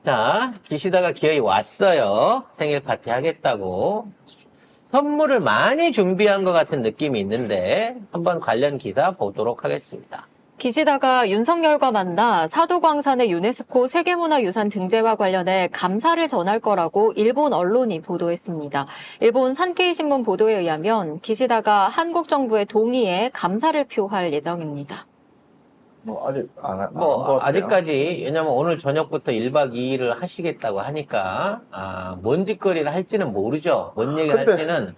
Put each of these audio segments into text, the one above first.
자, 기시다가 기어이 왔어요. 생일 파티 하겠다고. 선물을 많이 준비한 것 같은 느낌이 있는데 한번 관련 기사 보도록 하겠습니다. 기시다가 윤석열과 만나 사도광산의 유네스코 세계문화유산 등재와 관련해 감사를 전할 거라고 일본 언론이 보도했습니다. 일본 산케이 신문 보도에 의하면 기시다가 한국 정부의 동의에 감사를 표할 예정입니다. 뭐 아직 안것 같아요. 아직까지, 왜냐면 오늘 저녁부터 1박 2일을 하시겠다고 하니까, 뭔 짓거리를 할지는 모르죠. 뭔 얘기를 근데- 할지는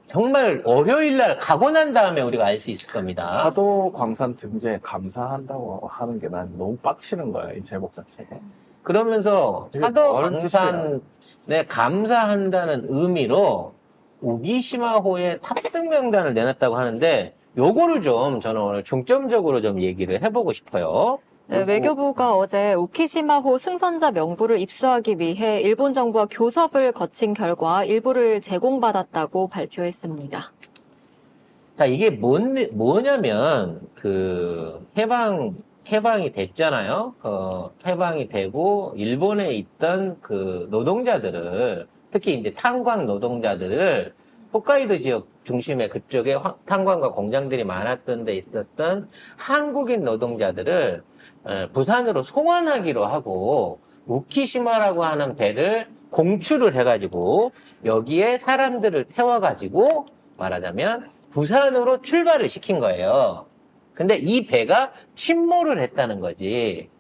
정말 월요일 날 가고 난 다음에 우리가 알 수 있을 겁니다. 사도 광산 등재 감사한다고 하는 게 난 너무 빡치는 거야, 이 제목 자체가. 그러면서 이게 사도 뭔 광산에 감사한다는 의미로 우기시마호의 탑승 명단을 내놨다고 하는데, 요거를 좀 저는 오늘 중점적으로 좀 얘기를 해보고 싶어요. 네, 외교부가 어제 우키시마호 승선자 명부를 입수하기 위해 일본 정부와 교섭을 거친 결과 일부를 제공받았다고 발표했습니다. 자, 이게 뭐냐면, 해방이 됐잖아요. 해방이 되고, 일본에 있던 그 노동자들을, 특히 이제 탄광 노동자들을, 홋카이도 지역 중심에 그쪽에 탄광과 공장들이 많았던 데 있었던 한국인 노동자들을 부산으로 송환하기로 하고, 우키시마라고 하는 배를 공출을 해가지고, 여기에 사람들을 태워가지고, 말하자면, 부산으로 출발을 시킨 거예요. 근데 이 배가 침몰을 했다는 거지.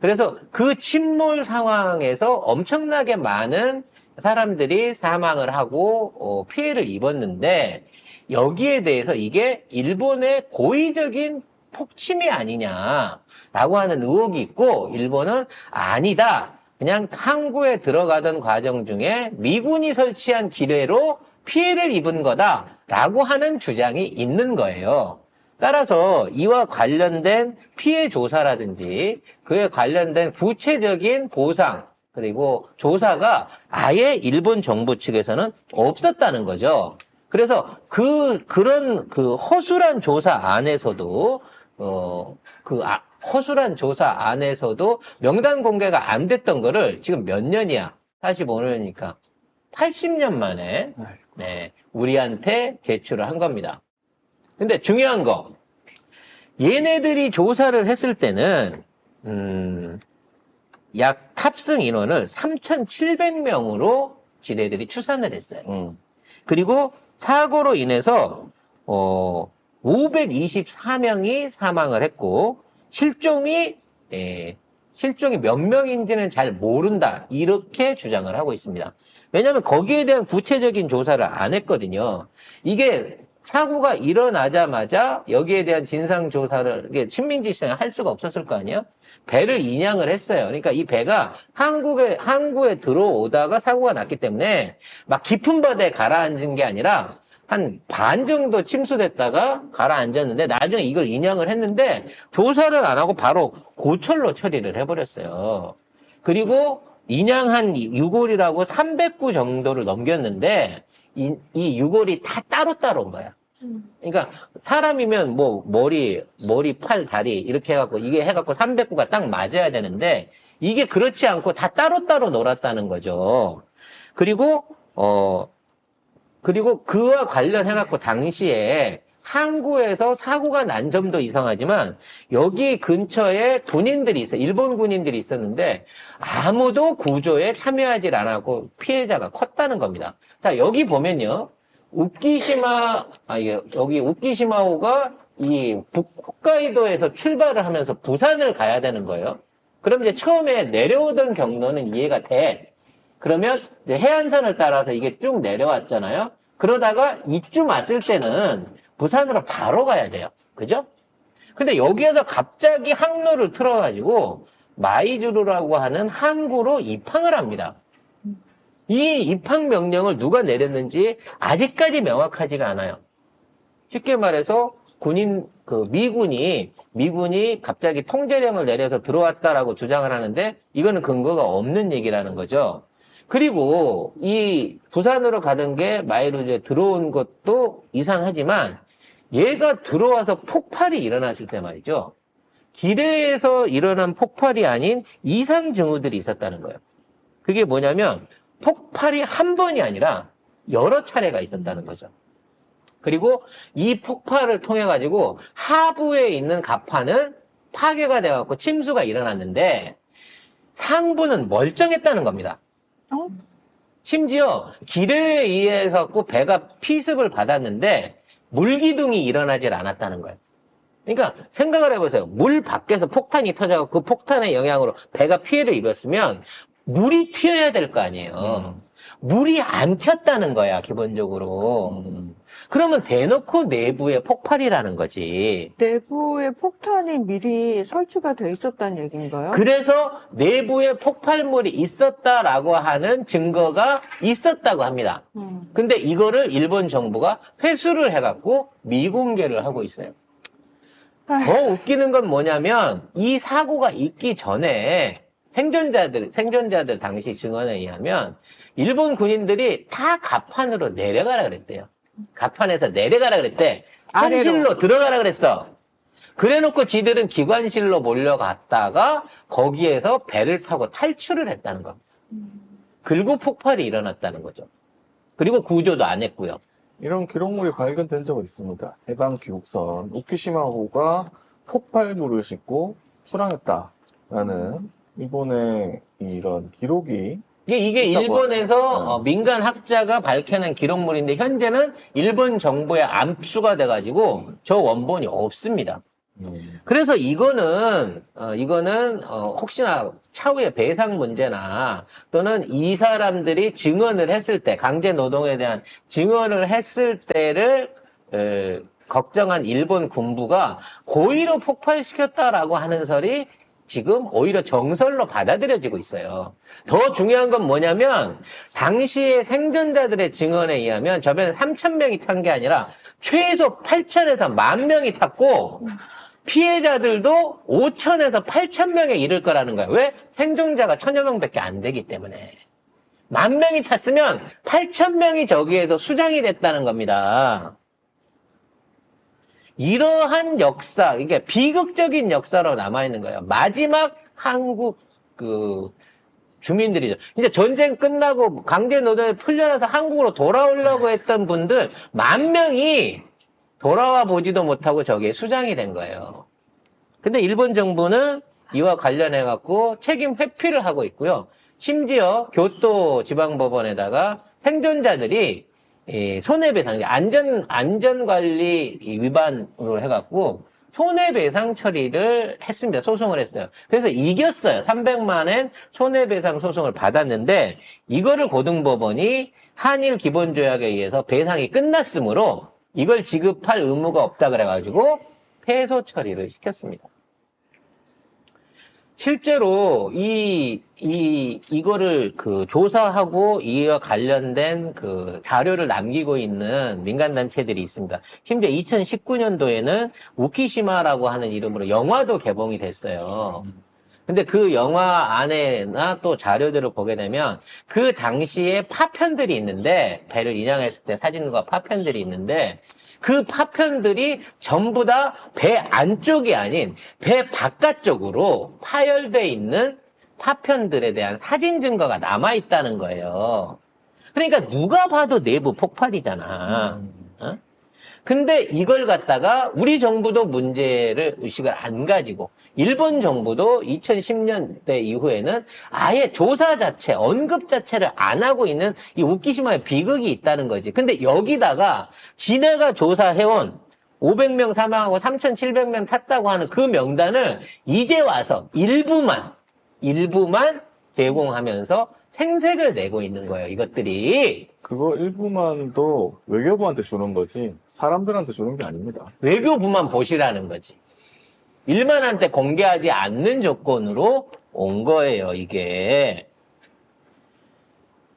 그래서 그 침몰 상황에서 엄청나게 많은 사람들이 사망을 하고 피해를 입었는데, 여기에 대해서 이게 일본의 고의적인 폭침이 아니냐라고 하는 의혹이 있고, 일본은 아니다. 그냥 항구에 들어가던 과정 중에 미군이 설치한 기뢰로 피해를 입은 거다라고 하는 주장이 있는 거예요. 따라서 이와 관련된 피해 조사라든지 그에 관련된 구체적인 보상 그리고 조사가 아예 일본 정부 측에서는 없었다는 거죠. 그래서 그런 허술한 조사 안에서도 허술한 조사 안에서도 명단 공개가 안 됐던 거를 지금 몇 년이야? 45년이니까 80년 만에 네, 우리한테 제출을 한 겁니다. 근데 중요한 거, 얘네들이 조사를 했을 때는 약 탑승 인원을 3,700명으로 지네들이 추산을 했어요. 그리고 사고로 인해서 524명이 사망을 했고 실종이 몇 명인지는 잘 모른다 이렇게 주장을 하고 있습니다. 왜냐하면 거기에 대한 구체적인 조사를 안 했거든요. 이게 사고가 일어나자마자 여기에 대한 진상조사를 신민지 씨는 할 수가 없었을 거 아니에요? 배를 인양을 했어요. 그러니까 이 배가 항구에 들어오다가 사고가 났기 때문에 막 깊은 바다에 가라앉은 게 아니라 한 반 정도 침수됐다가 가라앉았는데 나중에 이걸 인양을 했는데 조사를 안 하고 바로 고철로 처리를 해버렸어요. 그리고 인양한 유골이라고 300구 정도를 넘겼는데 이 유골이 다 따로따로 온 거야. 그러니까 사람이면 뭐 머리, 팔, 다리 이렇게 해갖고 이게 해갖고 300구가 딱 맞아야 되는데 이게 그렇지 않고 다 따로따로 놀았다는 거죠. 그리고 그와 관련해갖고 당시에 항구에서 사고가 난 점도 이상하지만 여기 근처에 군인들이 있어요. 일본 군인들이 있었는데 아무도 구조에 참여하지 않았고 피해자가 컸다는 겁니다. 자, 여기 보면요. 여기 우키시마호가 이 홋카이도에서 출발을 하면서 부산을 가야 되는 거예요. 그럼 이제 처음에 내려오던 경로는 이해가 돼. 그러면 이제 해안선을 따라서 이게 쭉 내려왔잖아요. 그러다가 이쯤 왔을 때는 부산으로 바로 가야 돼요. 그죠? 근데 여기에서 갑자기 항로를 틀어가지고 마이주루라고 하는 항구로 입항을 합니다. 이 입항 명령을 누가 내렸는지 아직까지 명확하지가 않아요. 쉽게 말해서 미군이 갑자기 통제령을 내려서 들어왔다라고 주장을 하는데 이거는 근거가 없는 얘기라는 거죠. 그리고 이 부산으로 가던 게 마이루즈에 들어온 것도 이상하지만 얘가 들어와서 폭발이 일어났을 때 말이죠. 기뢰에서 일어난 폭발이 아닌 이상 징후들이 있었다는 거예요. 그게 뭐냐면 폭발이 한 번이 아니라 여러 차례가 있었다는 거죠. 그리고 이 폭발을 통해 가지고 하부에 있는 갑판은 파괴가 돼갖고 침수가 일어났는데 상부는 멀쩡했다는 겁니다. 어? 심지어 기뢰에 의해서 갖고 배가 피습을 받았는데 물기둥이 일어나질 않았다는 거예요. 그러니까 생각을 해보세요. 물 밖에서 폭탄이 터져서 그 폭탄의 영향으로 배가 피해를 입었으면 물이 튀어야 될 거 아니에요. 물이 안 튀었다는 거야, 기본적으로. 그러면 대놓고 내부에 폭발이라는 거지. 내부에 폭탄이 미리 설치가 돼 있었다는 얘기인가요? 그래서 내부에 폭발물이 있었다라고 하는 증거가 있었다고 합니다. 근데 이거를 일본 정부가 회수를 해갖고 미공개를 하고 있어요. 더 웃기는 건 뭐냐면 이 사고가 있기 전에 생존자들 당시 증언에 의하면 일본 군인들이 다 갑판으로 내려가라 그랬대요. 갑판에서 내려가라 그랬대. 아래로. 현실로 들어가라 그랬어. 그래놓고 지들은 기관실로 몰려갔다가 거기에서 배를 타고 탈출을 했다는 겁니다. 그리고 폭발이 일어났다는 거죠. 그리고 구조도 안 했고요. 이런 기록물이 발견된 적은 있습니다. 해방 귀국선 우키시마호가 폭발물을 싣고 출항했다라는 일본의 이런 기록이 이게 있다고 일본에서 하네요. 민간 학자가 밝혀낸 기록물인데 현재는 일본 정부에 암수가 돼가지고 저 원본이 없습니다. 그래서 이거는 혹시나 차후에 배상 문제나 또는 이 사람들이 증언을 했을 때 강제 노동에 대한 증언을 했을 때를 걱정한 일본 군부가 고의로 폭발시켰다라고 하는 설이 지금 오히려 정설로 받아들여지고 있어요. 더 중요한 건 뭐냐면 당시의 생존자들의 증언에 의하면 저 배는 3,000명이 탄 게 아니라 최소 8,000에서 10,000명이 탔고 피해자들도 5,000에서 8,000명에 이를 거라는 거예요. 왜? 생존자가 1,000여 명밖에 안 되기 때문에. 10,000명이 탔으면 8,000명이 저기에서 수장이 됐다는 겁니다. 이러한 역사, 그러니까 비극적인 역사로 남아있는 거예요. 마지막 한국 주민들이죠. 이제 전쟁 끝나고 강제 노동에 풀려나서 한국으로 돌아오려고 했던 분들 10,000명이 돌아와 보지도 못하고 저기에 수장이 된 거예요. 근데 일본 정부는 이와 관련해 갖고 책임 회피를 하고 있고요. 심지어 교토 지방법원에다가 생존자들이 손해배상, 안전관리 위반으로 해갖고 손해배상 처리를 했습니다. 소송을 했어요. 그래서 이겼어요. 300만 엔 손해배상 소송을 받았는데 이거를 고등법원이 한일 기본조약에 의해서 배상이 끝났으므로 이걸 지급할 의무가 없다 그래가지고 패소 처리를 시켰습니다. 실제로 이거를 조사하고 이와 관련된 자료를 남기고 있는 민간단체들이 있습니다. 심지어 2019년도에는 우키시마라고 하는 이름으로 영화도 개봉이 됐어요. 근데 그 영화 안에나 또 자료들을 보게 되면 그 당시에 파편들이 있는데 배를 인양했을 때 사진과 파편들이 있는데 그 파편들이 전부 다 배 안쪽이 아닌 배 바깥쪽으로 파열돼 있는 파편들에 대한 사진 증거가 남아있다는 거예요. 그러니까 누가 봐도 내부 폭발이잖아. 어? 근데 이걸 갖다가 우리 정부도 문제를 의식을 안 가지고 일본 정부도 2010년대 이후에는 아예 조사 자체, 언급 자체를 안 하고 있는 이 우키시마의 비극이 있다는 거지. 근데 여기다가 지네가 조사해온 500명 사망하고 3,700명 탔다고 하는 그 명단을 이제 와서 일부만 제공하면서 생색을 내고 있는 거예요, 이것들이. 그거 일부만도 외교부한테 주는 거지 사람들한테 주는 게 아닙니다. 외교부만 보시라는 거지. 일만한테 공개하지 않는 조건으로 온 거예요, 이게.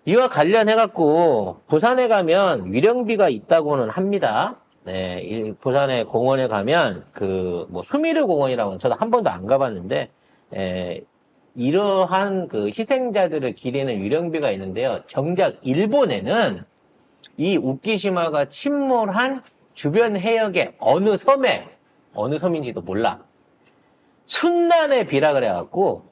이와 관련해갖고, 부산에 가면 위령비가 있다고는 합니다. 네, 부산의 공원에 가면, 수미르 공원이라고 저도 한 번도 안 가봤는데, 이러한 희생자들을 기리는 위령비가 있는데요. 정작 일본에는 이 우키시마가 침몰한 주변 해역의 어느 섬인지도 몰라. 순난의 비라 그래갖고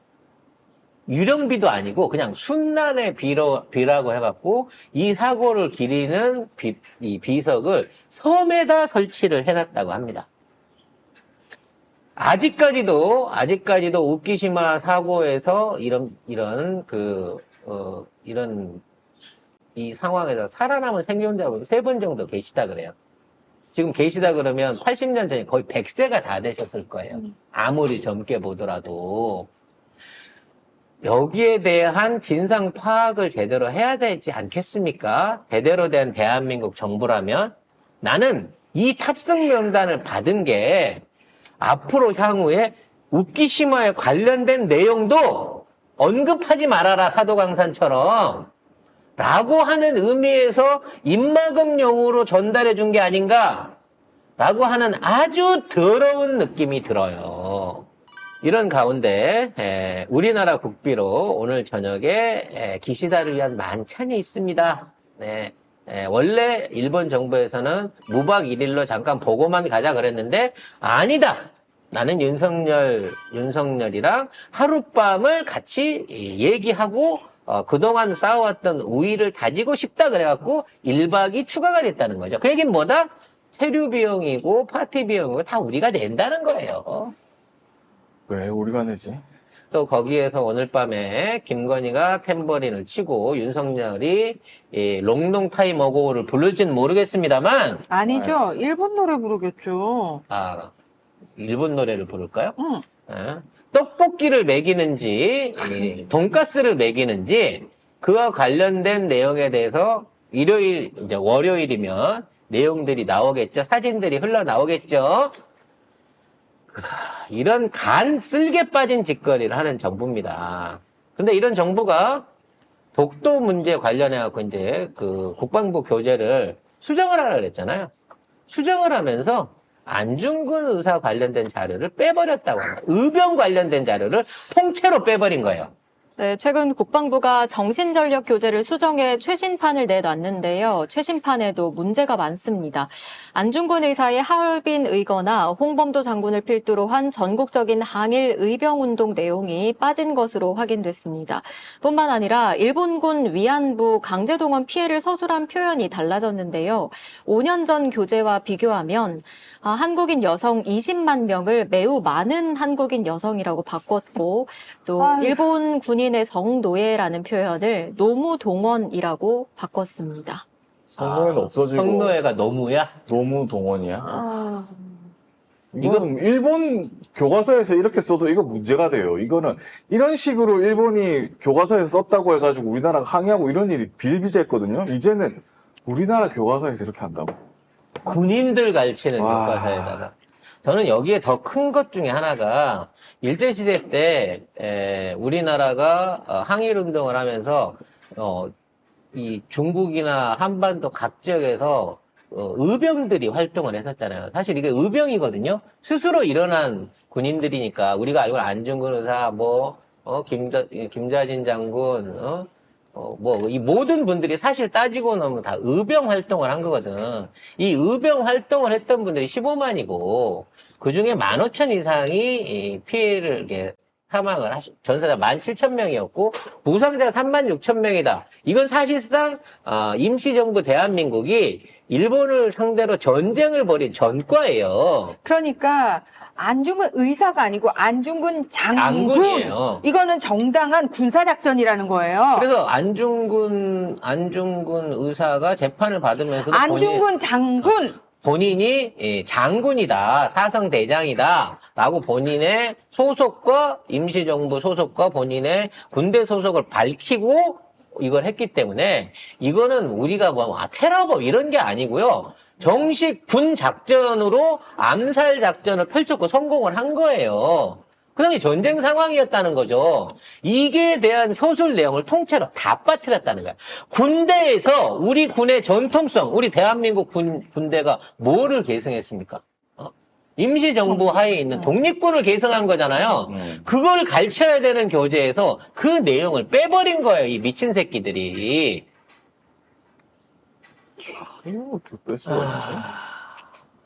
유령비도 아니고 그냥 순난의 비라고 해갖고 이 사고를 기리는 이 비석을 섬에다 설치를 해놨다고 합니다. 아직까지도 우키시마 사고에서 이런 이 상황에서 살아남은 생존자분 3분 정도 계시다 그래요. 지금 계시다 그러면 80년 전에 거의 100세가 다 되셨을 거예요. 아무리 젊게 보더라도. 여기에 대한 진상 파악을 제대로 해야 되지 않겠습니까? 제대로 된 대한민국 정부라면 나는 이 탑승 명단을 받은 게 앞으로 향후에 우키시마에 관련된 내용도 언급하지 말아라, 사도광산처럼. 라고 하는 의미에서 입막음용으로 전달해 준 게 아닌가? 라고 하는 아주 더러운 느낌이 들어요. 이런 가운데 우리나라 국비로 오늘 저녁에 기시다를 위한 만찬이 있습니다. 네. 원래 일본 정부에서는 무박 1일로 잠깐 보고만 가자 그랬는데 아니다. 나는 윤석열이랑 하룻밤을 같이 얘기하고 그동안 쌓아왔던 우위를 다지고 싶다 그래갖고 1박이 추가가 됐다는 거죠. 그 얘기는 뭐다? 체류 비용이고 파티 비용이고 다 우리가 낸다는 거예요. 왜 우리가 내지? 또 거기에서 오늘 밤에 김건희가 탬버린을 치고 윤석열이 이 롱롱 타임 어고를 부를지는 모르겠습니다만 아니죠. 일본 노래 부르겠죠. 일본 노래를 부를까요? 응. 떡볶이를 먹이는지 돈가스를 먹이는지 그와 관련된 내용에 대해서 일요일 이제 월요일이면 내용들이 나오겠죠. 사진들이 흘러나오겠죠. 이런 간 쓸개 빠진 짓거리를 하는 정부입니다. 근데 이런 정부가 독도 문제 관련해갖고 이제 그 국방부 교재를 수정을 하라 그랬잖아요. 수정을 하면서 안중근 의사 관련된 자료를 빼버렸다고 합니다. 의병 관련된 자료를 통째로 빼버린 거예요. 네, 최근 국방부가 정신전력 교재를 수정해 최신판을 내놨는데요. 최신판에도 문제가 많습니다. 안중근 의사의 하얼빈 의거나 홍범도 장군을 필두로 한 전국적인 항일 의병운동 내용이 빠진 것으로 확인됐습니다. 뿐만 아니라 일본군 위안부 강제동원 피해를 서술한 표현이 달라졌는데요. 5년 전 교재와 비교하면 한국인 여성 20만 명을 매우 많은 한국인 여성이라고 바꿨고 또 일본 군인의 성노예라는 표현을 노무동원이라고 바꿨습니다. 성노예는 없어지고 성노예가 노무야? 노무동원이야? 이거는 일본 교과서에서 이렇게 써도 이거 문제가 돼요. 이거는 이런 식으로 일본이 교과서에서 썼다고 해가지고 우리나라가 항의하고 이런 일이 비일비재했거든요. 이제는 우리나라 교과서에서 이렇게 한다고. 군인들 가르치는 와. 교과서에다가. 저는 여기에 더 큰 것 중에 하나가 일제시대 때 우리나라가 항일운동을 하면서 이 중국이나 한반도 각 지역에서 의병들이 활동을 했었잖아요. 사실 이게 의병이거든요. 스스로 일어난 군인들이니까 우리가 알고 있는 안중근 의사, 김자진 장군, 이 모든 분들이 사실 따지고 나면 다 의병 활동을 한 거거든. 이 의병 활동을 했던 분들이 15만이고, 그 중에 15,000 이상이 피해를 이렇게 사망을 전사자 17,000명이었고, 부상자가 36,000명이다. 이건 사실상, 임시정부 대한민국이 일본을 상대로 전쟁을 벌인 전과예요. 그러니까 안중근 의사가 아니고 안중근 장군. 장군이에요. 이거는 정당한 군사작전이라는 거예요. 그래서 안중근 의사가 재판을 받으면서도 안중근 장군. 본인이 장군이다, 사성대장이다 라고 본인의 소속과 임시정부 소속과 본인의 군대 소속을 밝히고 이걸 했기 때문에 이거는 우리가 테러범 이런 게 아니고요. 정식 군 작전으로 암살 작전을 펼쳤고 성공을 한 거예요. 그 당시 전쟁 상황이었다는 거죠. 이게 대한 서술 내용을 통째로 다 빠뜨렸다는 거야. 군대에서 우리 군의 전통성, 우리 대한민국 군대가 뭐를 계승했습니까? 임시정부 하에 있는 독립군을 계승한 거잖아요. 그걸 가르쳐야 되는 교재에서 그 내용을 빼버린 거예요. 이 미친 새끼들이. 이거 뺄 수가 있지?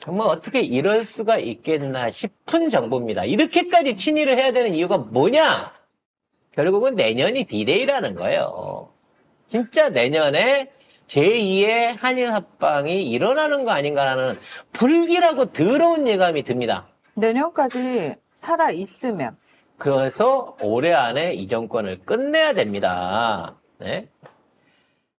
정말 어떻게 이럴 수가 있겠나 싶은 정부입니다. 이렇게까지 친일을 해야 되는 이유가 뭐냐? 결국은 내년이 D-Day라는 거예요. 진짜 내년에 제2의 한일 합방이 일어나는 거 아닌가라는 불길하고 더러운 예감이 듭니다. 내년까지 살아 있으면 그래서 올해 안에 이 정권을 끝내야 됩니다. 네?